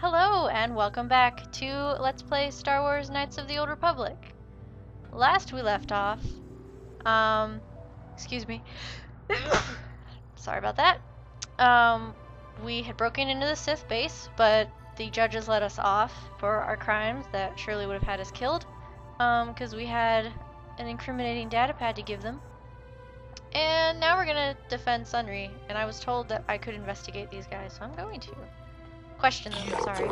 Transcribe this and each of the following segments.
Hello and welcome back to Let's Play Star Wars Knights of the Old Republic. Last we left off, excuse me, sorry about that. We had broken into the Sith base, but the judges let us off for our crimes that surely would have had us killed, because we had an incriminating datapad to give them. And now we're gonna defend Sunry, and I was told that I could investigate these guys, so I'm going to. Question them, sorry.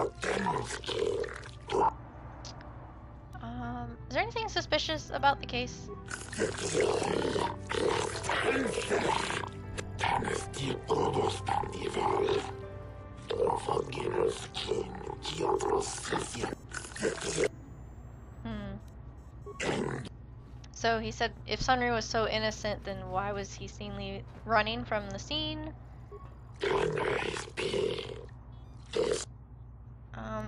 Is there anything suspicious about the case? So he said if Sunry was so innocent, then why was he seen running from the scene?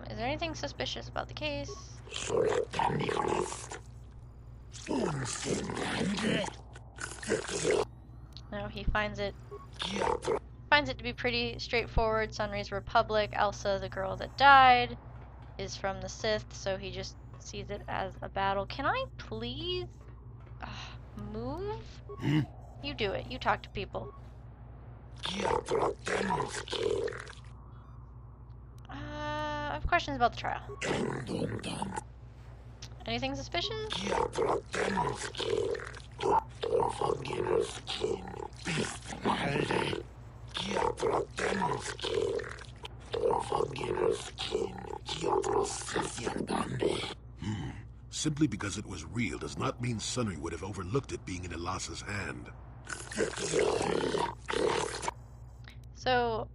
Is there anything suspicious about the case? No, he finds it to be pretty straightforward. Sunry's Republic. Elsa, the girl that died, is from the Sith, so he just sees it as a battle. Can I please move? You do it. You talk to people. I have questions about the trial. Anything suspicious? Simply because it was real does not mean Sunry would have overlooked it being in Elassa's hand. So,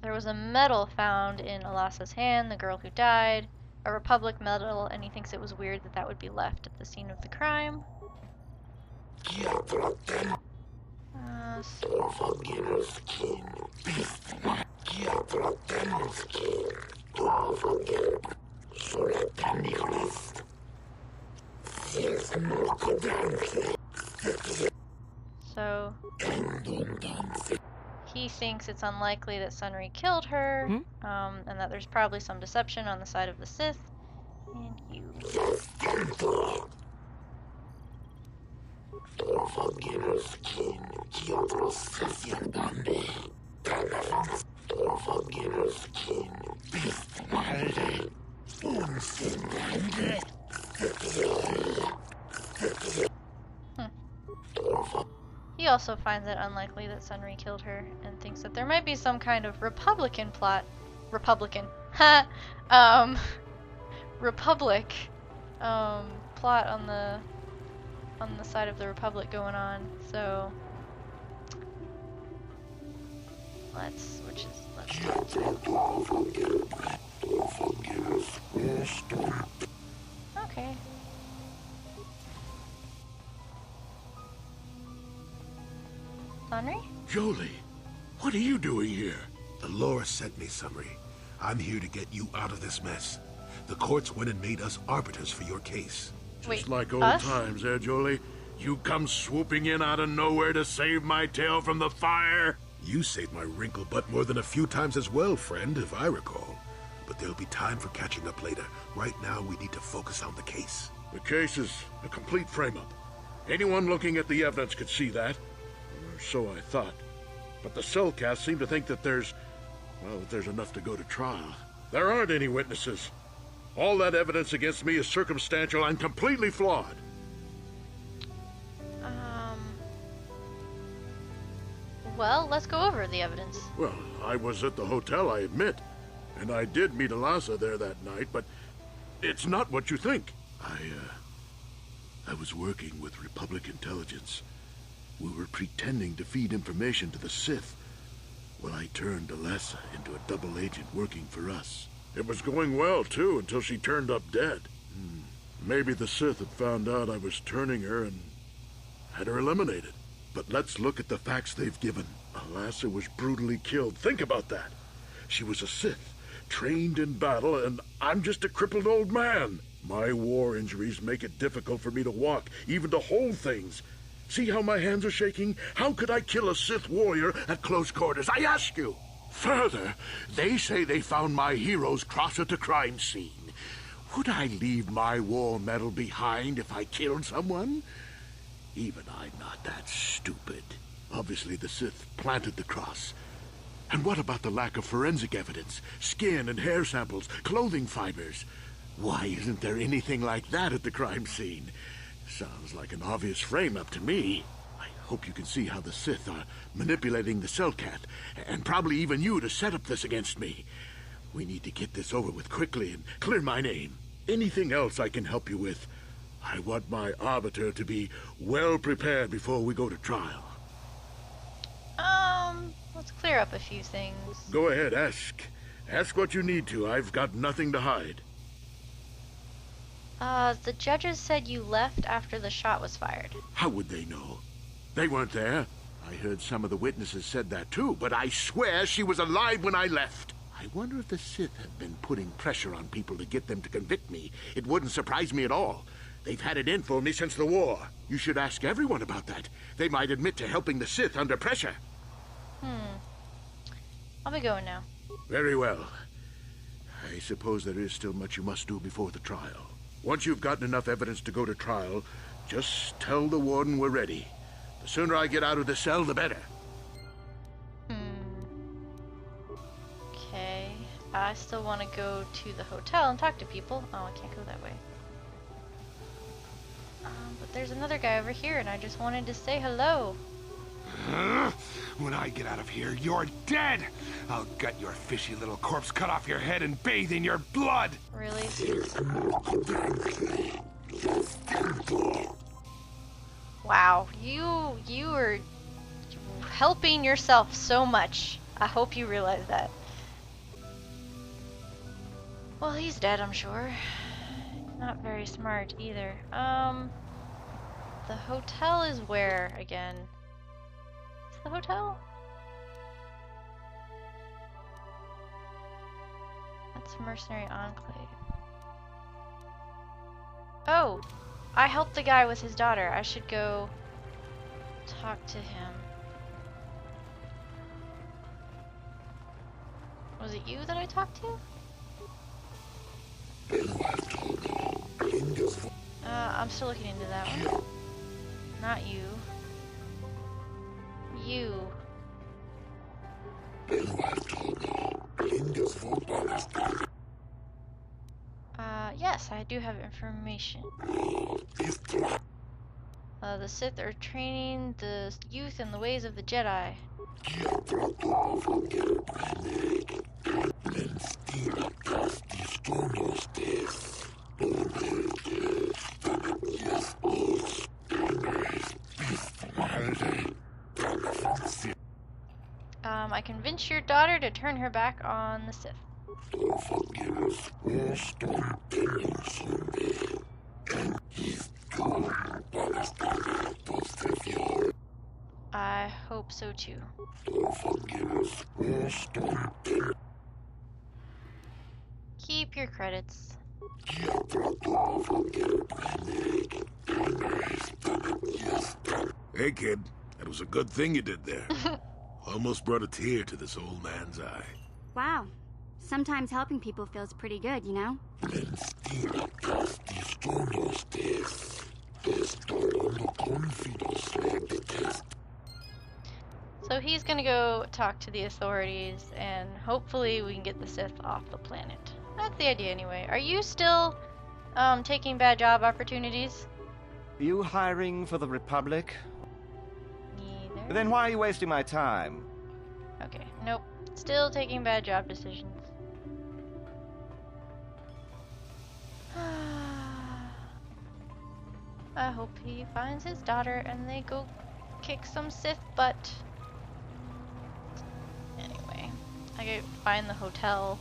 there was a medal found in Elassa's hand, the girl who died, a Republic medal, and he thinks it was weird that that would be left at the scene of the crime. So he thinks it's unlikely that Sunry killed her, and that there's probably some deception on the side of the Sith. And you. He also finds it unlikely that Sunry killed her and thinks that there might be some kind of Republican plot. Republic plot on the side of the Republic going on. So let's talk to him. Okay. Sunry? Jolie, what are you doing here? The Laura sent me, Sunry. I'm here to get you out of this mess. The courts went and made us arbiters for your case. Just like old times, eh, Jolie? You come swooping in out of nowhere to save my tail from the fire? You saved my wrinkled butt more than a few times as well, friend, if I recall. But there'll be time for catching up later. Right now, we need to focus on the case. The case is a complete frame-up. Anyone looking at the evidence could see that. Or so I thought. But the cellcast seem to think that there's enough to go to trial. There aren't any witnesses. All that evidence against me is circumstantial and completely flawed. Well, let's go over the evidence. Well, I was at the hotel, I admit. And I did meet Elassa there that night, but it's not what you think. I was working with Republic intelligence. We were pretending to feed information to the Sith. Well, I turned Elassa into a double agent working for us. It was going well, too, until she turned up dead. Maybe the Sith had found out I was turning her and had her eliminated. But let's look at the facts they've given. Elassa was brutally killed. Think about that. She was a Sith, trained in battle, and I'm just a crippled old man. My war injuries make it difficult for me to walk, even to hold things. See how my hands are shaking? How could I kill a Sith warrior at close quarters? I ask you! Further, they say they found my heroes cross at the crime scene. Would I leave my war medal behind if I killed someone? Even I'm not that stupid. Obviously, the Sith planted the cross. And what about the lack of forensic evidence? Skin and hair samples, clothing fibers. Why isn't there anything like that at the crime scene? Sounds like an obvious frame-up to me. I hope you can see how the Sith are manipulating the Cellcat, and probably even you to set up this against me. We need to get this over with quickly and clear my name. Anything else I can help you with? I want my arbiter to be well prepared before we go to trial. Let's clear up a few things. Go ahead, ask. Ask what you need to. I've got nothing to hide. The judges said you left after the shot was fired. How would they know? They weren't there. I heard some of the witnesses said that too, but I swear she was alive when I left. I wonder if the Sith have been putting pressure on people to get them to convict me. It wouldn't surprise me at all. They've had it in for me since the war. You should ask everyone about that. They might admit to helping the Sith under pressure. I'll be going now. Very well. I suppose there is still much you must do before the trial. Once you've gotten enough evidence to go to trial, just tell the warden we're ready. The sooner I get out of the cell, the better. Okay. I still want to go to the hotel and talk to people. Oh, I can't go that way. But there's another guy over here, and I just wanted to say hello. When I get out of here, you're dead! I'll gut your fishy little corpse, cut off your head, and bathe in your blood! Really? Wow, you are helping yourself so much. I hope you realize that. Well, he's dead, I'm sure. Not very smart either. The hotel is where again? Is the hotel? That's Mercenary Enclave. Oh! I helped the guy with his daughter. I should go talk to him. Was it you that I talked to? I'm still looking into that one. Not you. You. Yes, I do have information. The Sith are training the youth in the ways of the Jedi. I convinced your daughter to turn her back on the Sith. I hope so too. Keep your credits. Hey, kid. That was a good thing you did there. Almost brought a tear to this old man's eye. Wow. Sometimes helping people feels pretty good, you know? So he's gonna go talk to the authorities, and hopefully we can get the Sith off the planet. That's the idea anyway. Are you still taking bad job opportunities? Are you hiring for the Republic? Neither. Then why are you wasting my time? Okay, nope. Still taking bad job decisions. I hope he finds his daughter and they go kick some Sith butt. Anyway, I gotta find the hotel.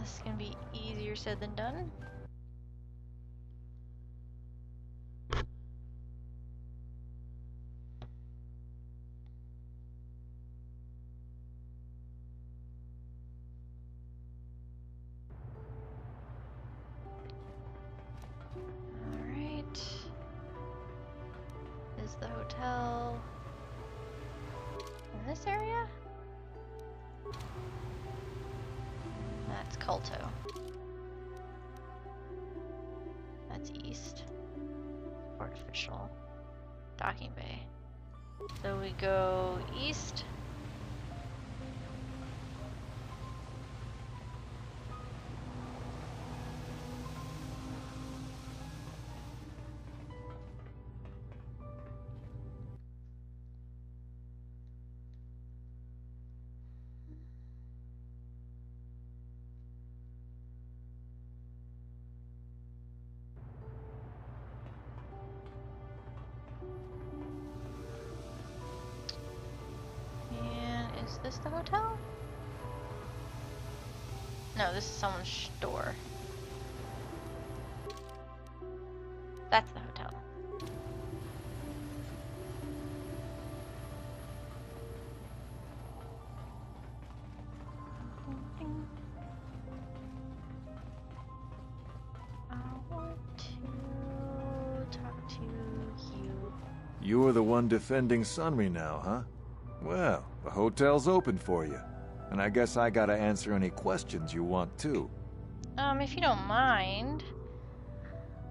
This is gonna be easier said than done. The hotel in this area? It's KOTOR. That's east. Artificial. Docking bay. So we go east. Is this the hotel? No, this is someone's store. That's the hotel. I want to talk to you. You're the one defending Sunry now, huh? Well, the hotel's open for you. And I guess I gotta answer any questions you want too. If you don't mind.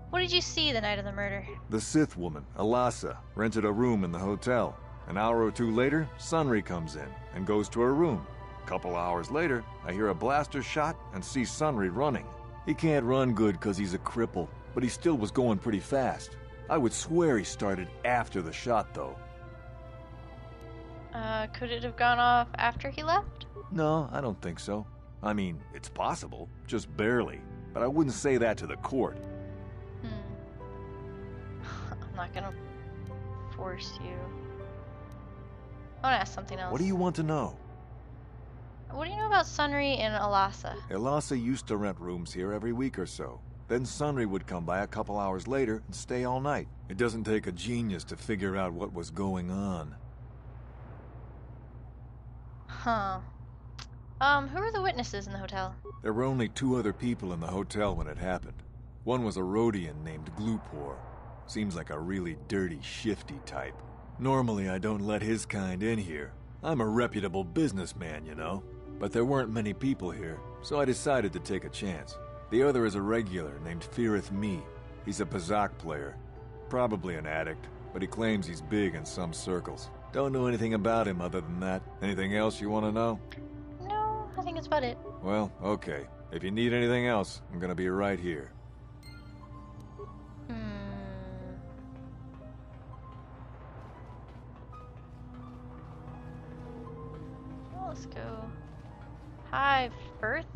What did you see the night of the murder? The Sith woman, Alasa, rented a room in the hotel. An hour or two later, Sunry comes in and goes to her room. A couple hours later, I hear a blaster shot and see Sunry running. He can't run good because he's a cripple, but he still was going pretty fast. I would swear he started after the shot, though. Could it have gone off after he left? No, I don't think so. I mean, it's possible, just barely. But I wouldn't say that to the court. I'm not gonna force you. I wanna ask something else. What do you want to know? What do you know about Sunry and Alasa? Alasa used to rent rooms here every week or so. Then Sunry would come by a couple hours later and stay all night. It doesn't take a genius to figure out what was going on. Huh. Who are the witnesses in the hotel? There were only 2 other people in the hotel when it happened. One was a Rhodian named Glupor. Seems like a really dirty, shifty type. Normally I don't let his kind in here. I'm a reputable businessman, you know. But there weren't many people here, so I decided to take a chance. The other is a regular named Feareth Me. He's a Pazak player. Probably an addict, but he claims he's big in some circles. Don't know anything about him other than that. Anything else you want to know? No, I think that's about it. Well, okay. If you need anything else, I'm gonna be right here. Well, let's go. Hi, Firth?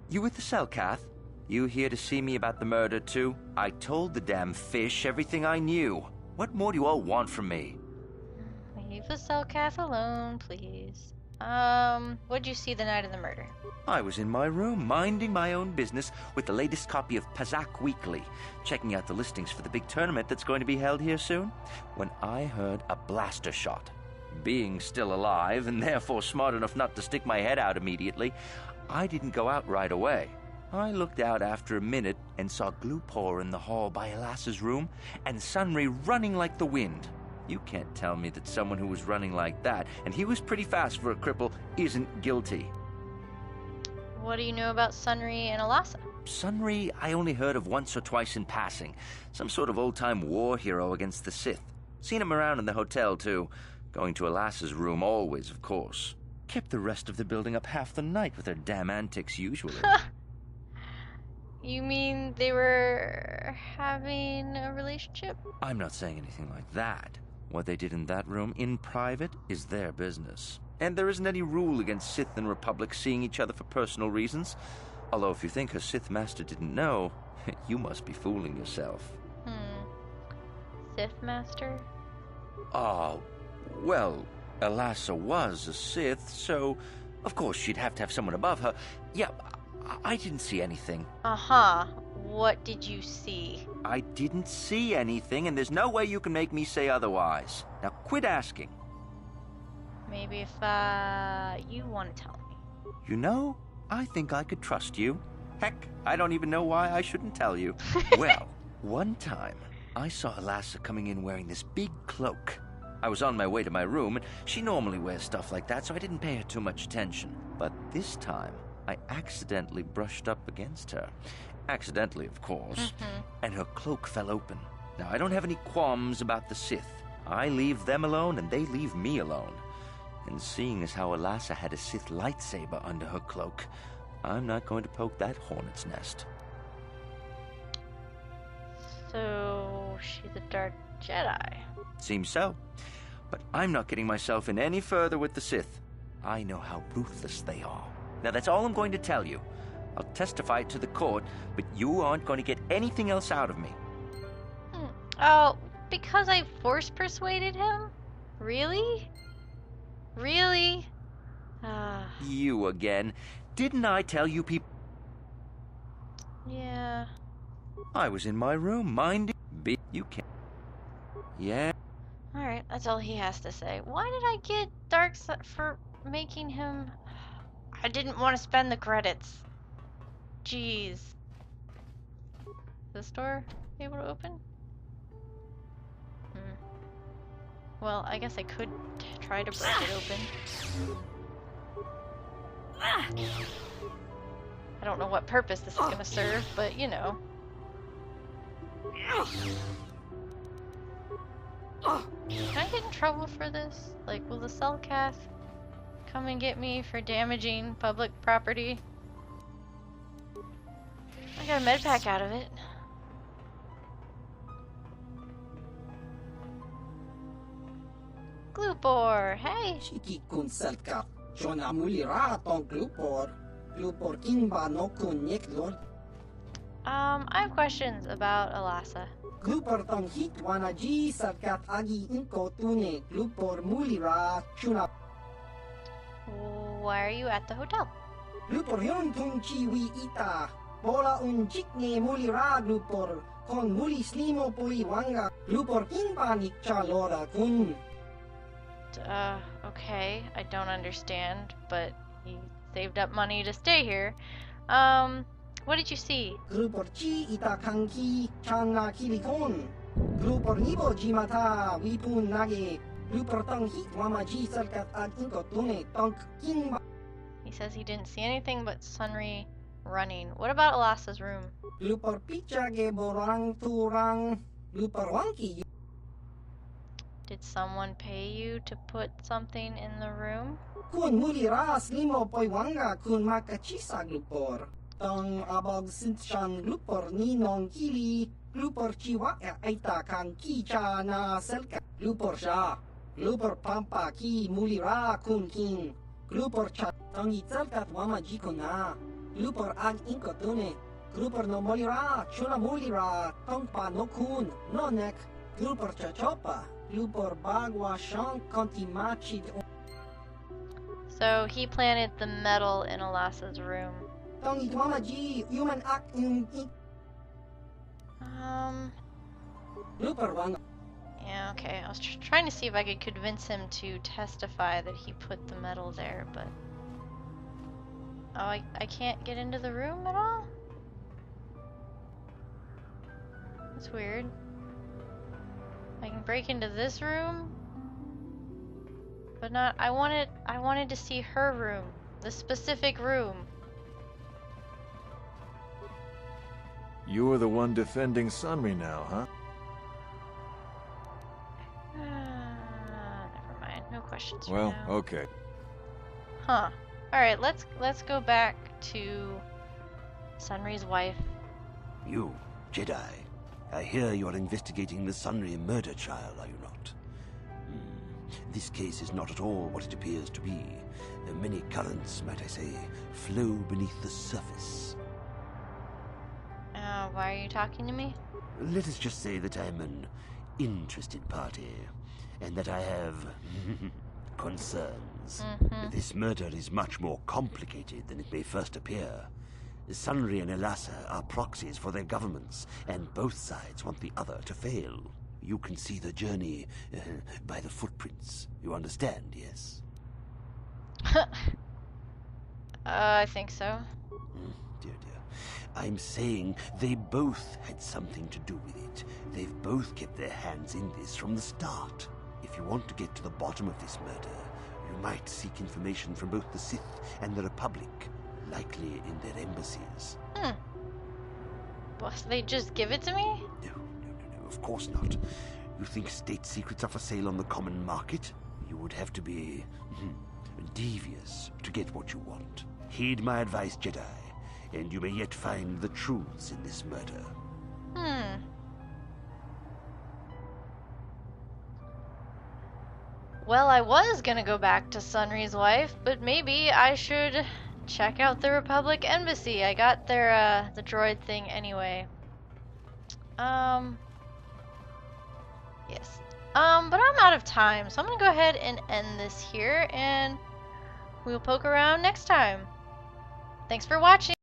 You with the cell, Carth? You here to see me about the murder, too? I told the damn fish everything I knew. What more do you all want from me? Leave the Cellcath alone, please. What'd you see the night of the murder? I was in my room, minding my own business with the latest copy of Pazak Weekly, checking out the listings for the big tournament that's going to be held here soon, when I heard a blaster shot. Being still alive, and therefore smart enough not to stick my head out immediately, I didn't go out right away. I looked out after a minute and saw Glupor in the hall by Alasa's room, and Sunry running like the wind. You can't tell me that someone who was running like that, and he was pretty fast for a cripple, isn't guilty. What do you know about Sunry and Alasa? Sunry I only heard of once or twice in passing. Some sort of old-time war hero against the Sith. Seen him around in the hotel, too. Going to Alasa's room always, of course. Kept the rest of the building up half the night with their damn antics usually. You mean they were having a relationship? I'm not saying anything like that. What they did in that room, in private, is their business. And there isn't any rule against Sith and Republic seeing each other for personal reasons. Although if you think her Sith master didn't know, you must be fooling yourself. Sith master? Oh, well, Alasa was a Sith, so of course she'd have to have someone above her. Yeah, I didn't see anything. Uh-huh. What did you see? I didn't see anything, and there's no way you can make me say otherwise. Now quit asking. Maybe if, you want to tell me. You know, I think I could trust you. Heck, I don't even know why I shouldn't tell you. Well, one time, I saw Alasa coming in wearing this big cloak. I was on my way to my room, and she normally wears stuff like that, so I didn't pay her too much attention. But this time, I accidentally brushed up against her. Accidentally, of course. And her cloak fell open. Now, I don't have any qualms about the Sith. I leave them alone, and they leave me alone. And seeing as how Alasa had a Sith lightsaber under her cloak, I'm not going to poke that hornet's nest. So, she's a dark Jedi. Seems so. But I'm not getting myself in any further with the Sith. I know how ruthless they are. Now, that's all I'm going to tell you. I'll testify to the court, but you aren't going to get anything else out of me. Oh, because I force persuaded him? Really? Really? You again. Didn't I tell you people? Yeah. I was in my room, minding. You can't. Yeah. Alright, that's all he has to say. Why did I get Dark Side for making him... I didn't want to spend the credits. Jeez. Is this door able to open? Well, I guess I could try to break it open. I don't know what purpose this is gonna serve, but you know. Can I get in trouble for this? Like, will the Cellcath come and get me for damaging public property? I got a med pack out of it. Glupor, hey! Shiki kun Cellcath, Jona mulira tong Glupor. Glupor kinba no kun Lord. I have questions about Alasa. Glupor tong hit wana ji Cellcath agi inko tune Glupor mulira chuna. Why are you at the hotel? Glupor yon tung chiwi ita. Bola un jikne mulira Glupor. Kon muli slimo pui wanga. Glupor kinba nikcha lora kun. Okay, I don't understand, but he saved up money to stay here. What did you see? Grupor chi ita kanki chana kilikon. Grupor nibo jimata wipun nage. Grupor tong hit wama ji Cellcath ag inko tune tong kinba. He says he didn't see anything but Sunry running. What about Alasa's room? Grupor picha ge borang turang. Grupor wanki. Did someone pay you to put something in the room? Kun mulira slimo poi wanga kun makachisa Glupor. Tong abog sinchan Glupor ni nong kili. Glupor chiwa aita kan kicha na Cellcath. Glupor sha. Glupor pampa ki mulira kun king. Glupor cha tong i Cellcath wama jikona. Glupor ag inko tune. Glupor no mulira chuna mulira tong pa no kun no nek. Glupor cha chopa. Glupor bagwa shan konti machid. So he planted the metal in Alasa's room. Tong itwama ji human act in Glupor wanga. Yeah, okay. I was trying to see if I could convince him to testify that he put the metal there, but... Oh, I can't get into the room at all? That's weird. I can break into this room, but not... I wanted to see her room. The specific room. You're the one defending Sunry now, huh? Never mind. No questions for Well, now. okay. Huh. Alright, let's go back to Sunry's wife. You, Jedi. I hear you're investigating the Sunry murder trial, are you not? This case is not at all what it appears to be. Many currents, might I say, flow beneath the surface. Why are you talking to me? Let us just say that I'm an interested party, and that I have concerns. This murder is much more complicated than it may first appear. Sunry and Alasa are proxies for their governments, and both sides want the other to fail. You can see the journey by the footprints. You understand, yes? I think so. Dear. I'm saying they both had something to do with it. They've both kept their hands in this from the start. If you want to get to the bottom of this murder, you might seek information from both the Sith and the Republic. likely in their embassies. Well, they just give it to me? No, of course not. You think state secrets are for sale on the common market? You would have to be devious to get what you want. Heed my advice, Jedi, and you may yet find the truths in this murder. Well, I was gonna go back to Sunry's wife, but maybe I should check out the Republic Embassy. I got their, the droid thing anyway. Yes. But I'm out of time, so I'm gonna go ahead and end this here, and we'll poke around next time. Thanks for watching!